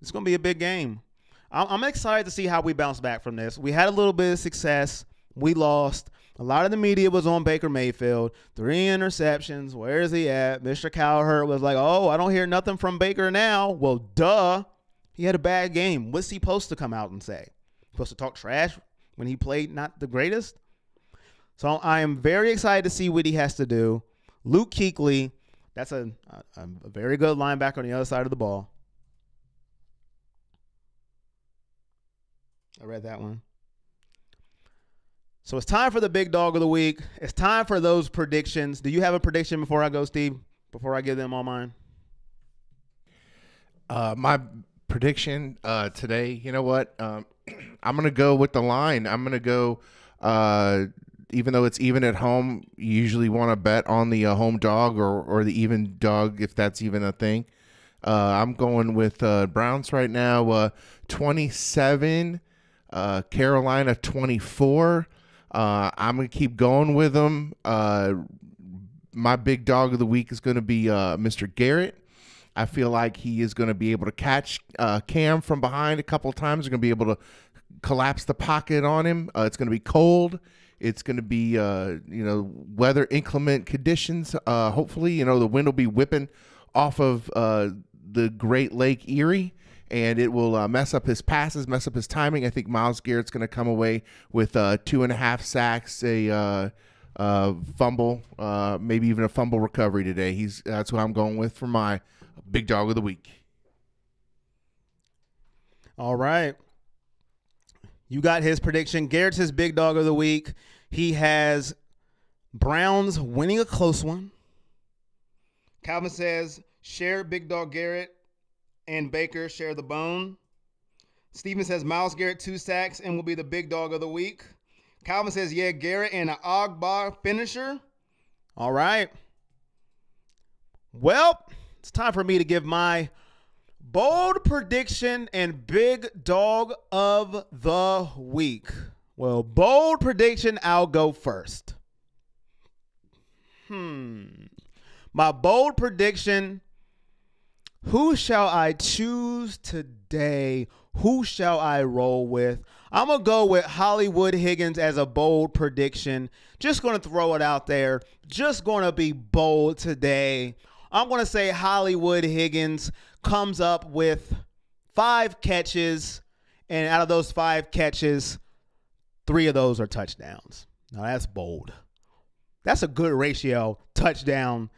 It's going to be a big game. I'm excited to see how we bounce back from this. We had a little bit of success. We lost. A lot of the media was on Baker Mayfield. 3 interceptions. Where is he at? Mr. Cowherd was like, oh, I don't hear nothing from Baker now. Well, duh. He had a bad game. What's he supposed to come out and say? Supposed to talk trash when he played not the greatest. So I am very excited to see what he has to do. Luke Kuechly, that's a very good linebacker on the other side of the ball. I read that one. So it's time for the big dog of the week. It's time for those predictions. Do you have a prediction before I go, Steve? Before I give them all mine? My prediction today, you know what? I'm going to go with the line. I'm going to go, even though it's even at home, you usually want to bet on the home dog or the even dog, if that's even a thing. I'm going with Browns right now, 27, Carolina 24. I'm going to keep going with them. My big dog of the week is going to be Mr. Garrett. I feel like he is going to be able to catch Cam from behind a couple of times. They're going to be able to collapse the pocket on him. It's going to be cold. It's going to be, weather inclement conditions. Hopefully, the wind will be whipping off of the Great Lake Erie, and it will mess up his passes, mess up his timing. I think Myles Garrett's going to come away with 2.5 sacks, a fumble, maybe even a fumble recovery today. That's what I'm going with for my big dog of the week. All right. You got his prediction. Garrett's his big dog of the week. He has Browns winning a close one. Calvin says, share big dog Garrett and Baker share the bone. Steven says Myles Garrett 2 sacks and will be the big dog of the week. Calvin says, yeah, Garrett and an Ogba finisher. All right. Well, it's time for me to give my bold prediction and big dog of the week. Well, bold prediction, I'll go first. My bold prediction, who shall I choose today? Who shall I roll with? I'm going to go with Hollywood Higgins as a bold prediction. Just going to throw it out there. Just going to be bold today. I'm going to say Hollywood Higgins comes up with 5 catches, and out of those 5 catches, 3 of those are touchdowns. Now, that's bold. That's a good ratio, touchdown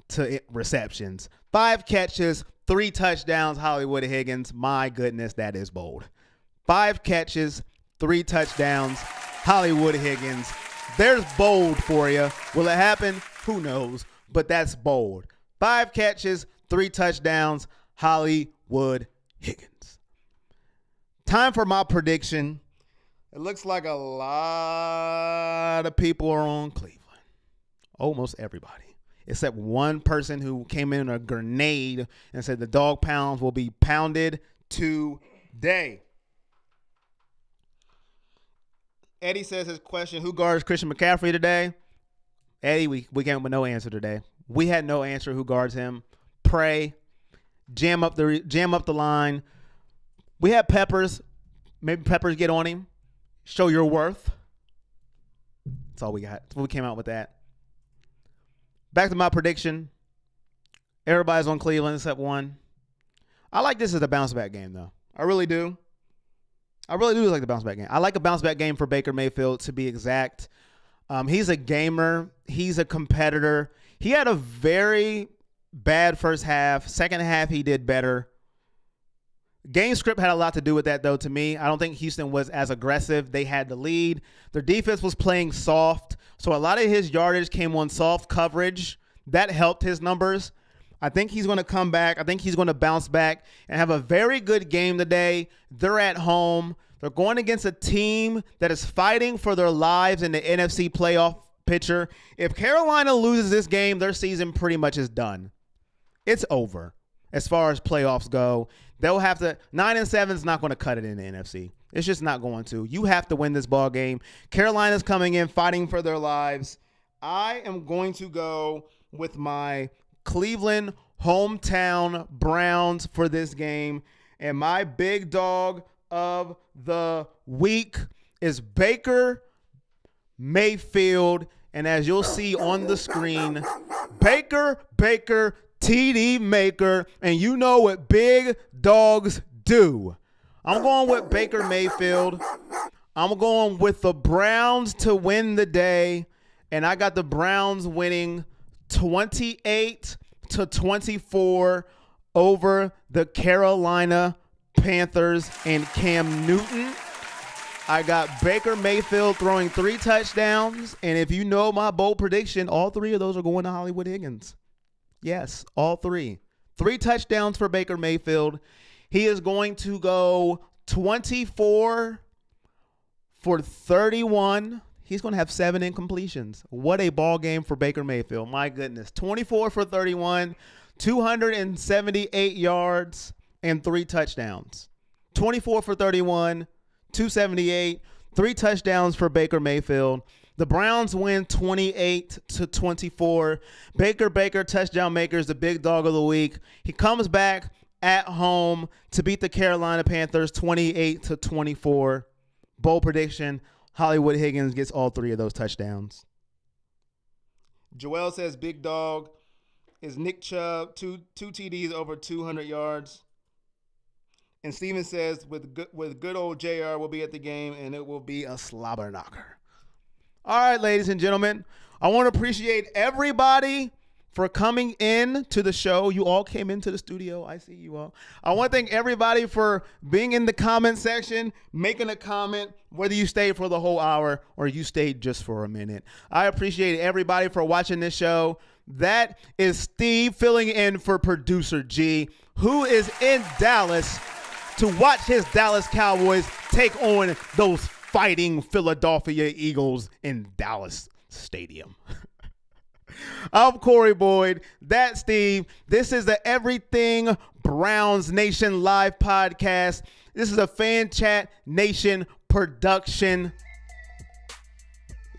to receptions. 5 catches, 3 touchdowns, Hollywood Higgins. My goodness, that is bold. 5 catches, 3 touchdowns, Hollywood Higgins. There's bold for you. Will it happen? Who knows? But that's bold. 5 catches, 3 touchdowns, Hollywood Higgins. Time for my prediction. It looks like a lot of people are on Cleveland. Almost everybody. Except one person who came in a grenade and said the dog pounds will be pounded today. Eddie says his question, who guards Christian McCaffrey today? Eddie, we came with no answer today. We had no answer who guards him. Pray. Jam up the line. We had Peppers. Maybe Peppers get on him. Show your worth. That's all we got. We came out with that. Back to my prediction. Everybody's on Cleveland except one. I like this as a bounce back game, though. I really do. I really do like the bounce back game. I like a bounce back game for Baker Mayfield, to be exact. He's a gamer. He's a competitor. He had a very bad first half. Second half, he did better. Game script had a lot to do with that, though, to me. I don't think Houston was as aggressive. They had the lead. Their defense was playing soft. So a lot of his yardage came on soft coverage. That helped his numbers. I think he's going to come back. I think he's going to bounce back and have a very good game today. They're at home. They're going against a team that is fighting for their lives in the NFC playoff picture. If Carolina loses this game, their season pretty much is done. It's over as far as playoffs go. They'll have to 9-7 is not going to cut it in the NFC. It's just not going to. You have to win this ball game. Carolina's coming in fighting for their lives. I am going to go with my Cleveland hometown Browns for this game. And my big dog of the week is Baker Mayfield. And as you'll see on the screen, Baker, TD maker, and you know what big dogs do. I'm going with Baker Mayfield. I'm going with the Browns to win the day, and I got the Browns winning 28-24 over the Carolina Panthers and Cam Newton. I got Baker Mayfield throwing 3 touchdowns, and if you know my bold prediction, all 3 of those are going to Hollywood Higgins. Yes, all 3. 3 touchdowns for Baker Mayfield. He is going to go 24 for 31. He's going to have 7 incompletions. What a ball game for Baker Mayfield. My goodness. 24 for 31, 278 yards, and 3 touchdowns. 24 for 31, 278, 3 touchdowns for Baker Mayfield. The Browns win 28-24. Baker, touchdown maker, is the big dog of the week. He comes back at home to beat the Carolina Panthers 28-24. Bold prediction, Hollywood Higgins gets all 3 of those touchdowns. Joel says big dog is Nick Chubb, two TDs over 200 yards. And Steven says with good old JR will be at the game, and it will be a slobber knocker. All right, ladies and gentlemen, I want to appreciate everybody for coming in to the show. You all came into the studio. I see you all. I want to thank everybody for being in the comment section, making a comment, whether you stayed for the whole hour or you stayed just for a minute. I appreciate everybody for watching this show. That is Steve filling in for Producer G, who is in Dallas to watch his Dallas Cowboys take on those fighting Philadelphia Eagles in Dallas Stadium. I'm Corey Boyd. That's Steve. This is the Everything Browns Nation live podcast. This is a Fan Chat Nation production.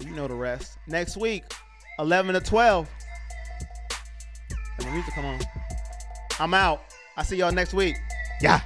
You know the rest. Next week, 11 to 12. And the music come on. I'm out. I'll see y'all next week. Yeah.